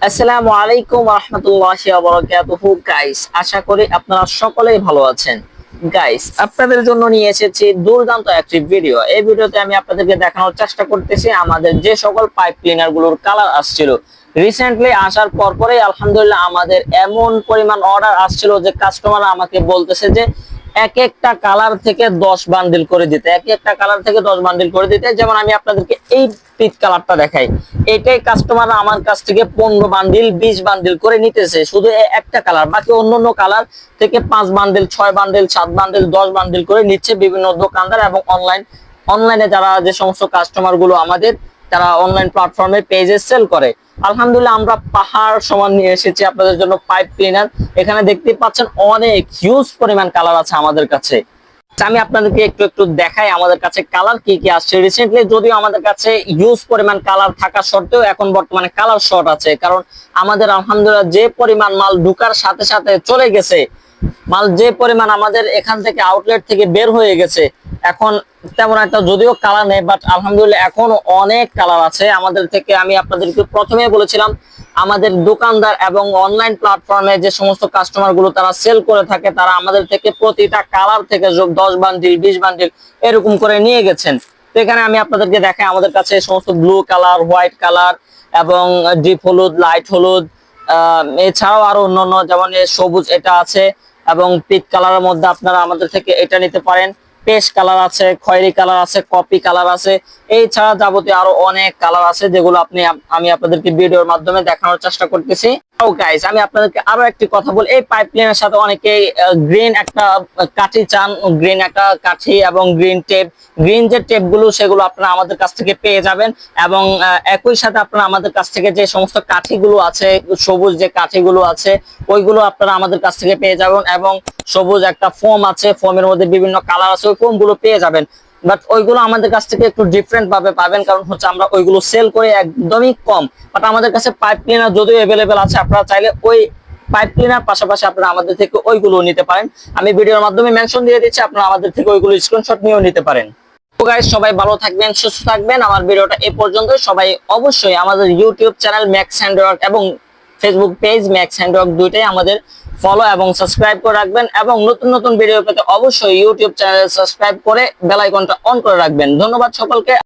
আসসালামু আলাইকুম ওয়া রাহমাতুল্লাহি ওয়া বারাকাতুহু। গাইস, আশা করি আপনারা সকলেই ভালো আছেন। গাইস, আপনাদের জন্য নিয়ে এসেছি দুর্দান্ত একটি ভিডিও। এই ভিডিওতে আমি আপনাদেরকে দেখানোর চেষ্টা করতেছি আমাদের যে সকল পাইপ ক্লিনার গুলোর কালার আসছিল রিসেন্টলি আসার পরই আলহামদুলিল্লাহ আমাদের এমন পরিমাণ অর্ডার আসছিল যে কাস্টমার আমাকে বলতেছে যে এক একটা কালার থেকে 10 বান্ডিল করে দিতে, এক একটা কালার থেকে 10 বান্ডিল করে দিতে। যেমন আমি আপনাদেরকে এই পিচ কালারটা দেখাই, এটাই কাস্টমার আমার কাছ থেকে 15 বান্ডিল 20 বান্ডিল করে নিতেছে শুধু একটা কালার। বাকি অন্যান্য কালার থেকে 5 বান্ডিল 6 বান্ডিল 7 বান্ডিল 10 বান্ডিল করে নিচ্ছে বিভিন্ন দোকানদার এবং অনলাইনে যারা যে সমস্ত কাস্টমার গুলো আমাদের তারা অনলাইন প্ল্যাটফর্মে পেজে সেল করে। আলহামদুলিল্লাহ আমরা পাহাড় সমান নিয়ে এসেছি আপনাদের জন্য পাইপ ক্লিনার। এখানে দেখতে পাচ্ছেন অনেক হিউজ পরিমাণ কালার আছে আমাদের কাছে। আমি আপনাদেরকে একটু একটু দেখাই আমাদের কাছে কালার কি কি আসছে রিসেন্টলি। যদিও আমাদের কাছে হিউজ পরিমাণ কালার থাকা সত্ত্বেও এখন বর্তমানে কালার শর্ট আছে, কারণ আমাদের আলহামদুলিল্লাহ যে পরিমাণ মাল ঢুকার সাথে সাথে চলে গেছে, মাল যে পরিমাণ আমাদের এখান থেকে আউটলেট থেকে বের হয়ে গেছে, এখন তেমন একটা যদিও কালার নেই, বাট আলহামদুলিল্লাহ এখন অনেক কালার আছে আমাদের থেকে। আমি আপনাদেরকে প্রথমে বলেছিলাম আমাদের দোকানদার এবং অনলাইন প্ল্যাটফর্মে যে সমস্ত কাস্টমার গুলো তারা সেল করে থাকে তারা আমাদের থেকে প্রতিটা কালার থেকে 10 বান্ডিল 20 বান্ডিল এরকম করে নিয়ে গেছেন। তো এখানে আমি আপনাদেরকে দেখাই আমাদের কাছে সমস্ত ব্লু কালার, হোয়াইট কালার এবং ডিপ হলুদ, লাইট হলুদ, এছাড়াও আরো অন্যান্য যেমন সবুজ এটা আছে এবং পিচ কালারের মধ্যে আপনারা আমাদের থেকে এটা নিতে পারেন। পেস্ট কালার আছে, খয়েরি কালার আছে, কপি কালার আছে, এই ছাড়া যাবতীয় আরো অনেক কালার আছে যেগুলো আমি আপনাদেরকে ভিডিওর মাধ্যমে দেখানোর চেষ্টা করতেছি। গাইস, আমি আপনাদেরকে আরো একটি কথা বলি, এই পাইপলাইনের সাথে অনেকে গ্রিন একটা কাঠি চান, গ্রিন একটা কাঠি এবং গ্রিন টেপ, গ্রিন যে টেপ গুলো সেগুলো আপনারা আমাদের কাছ থেকে পেয়ে যাবেন। এবং একই সাথে আপনারা আমাদের কাছ থেকে যে সমস্ত কাঠিগুলো আছে, সবুজ যে কাঠিগুলো আছে ওইগুলো আপনারা আমাদের কাছ থেকে পেয়ে যাবেন। এবং সবুজ একটা ফোম আছে, ফোমের মধ্যে বিভিন্ন কালার আছে, ওই ফোম গুলো পেয়ে যাবেন। বাট ওইগুলো আমাদের কাছ থেকে একটু ডিফারেন্ট ভাবে পাবেন, কারণ হচ্ছে আমরা ওইগুলো সেল করে একদমই কম। বাট আমাদের কাছে পাইপ ক্লিনার যদিও অ্যাভেলেবেল আছে, আপনারা চাইলে ওই পাইপ ক্লিনার পাশাপাশি আপনারা আমাদের থেকে ওইগুলো নিতে পারেন। আমি ভিডিওর মাধ্যমে মেনশন দিয়ে দিচ্ছি, আপনারা আমাদের থেকে ওইগুলো স্ক্রিনশট নিয়েও নিতে পারেন। তো গাইস, সবাই ভালো থাকবেন, সুস্থ থাকবেন। আমার ভিডিওটা এই পর্যন্ত। সবাই অবশ্যই আমাদের ইউটিউব চ্যানেল ম্যাক্স হ্যান্ডওয়ার্ক এবং ফেসবুক পেজ ম্যাক্স হ্যান্ডওয়ার্ক দুইটাই আমাদের ফলো এবং সাবস্ক্রাইব করে রাখবেন। এবং নতুন নতুন ভিডিও পেতে অবশ্যই ইউটিউব চ্যানেল সাবস্ক্রাইব করে বেল আইকনটা অন করে রাখবেন। ধন্যবাদ সকলকে।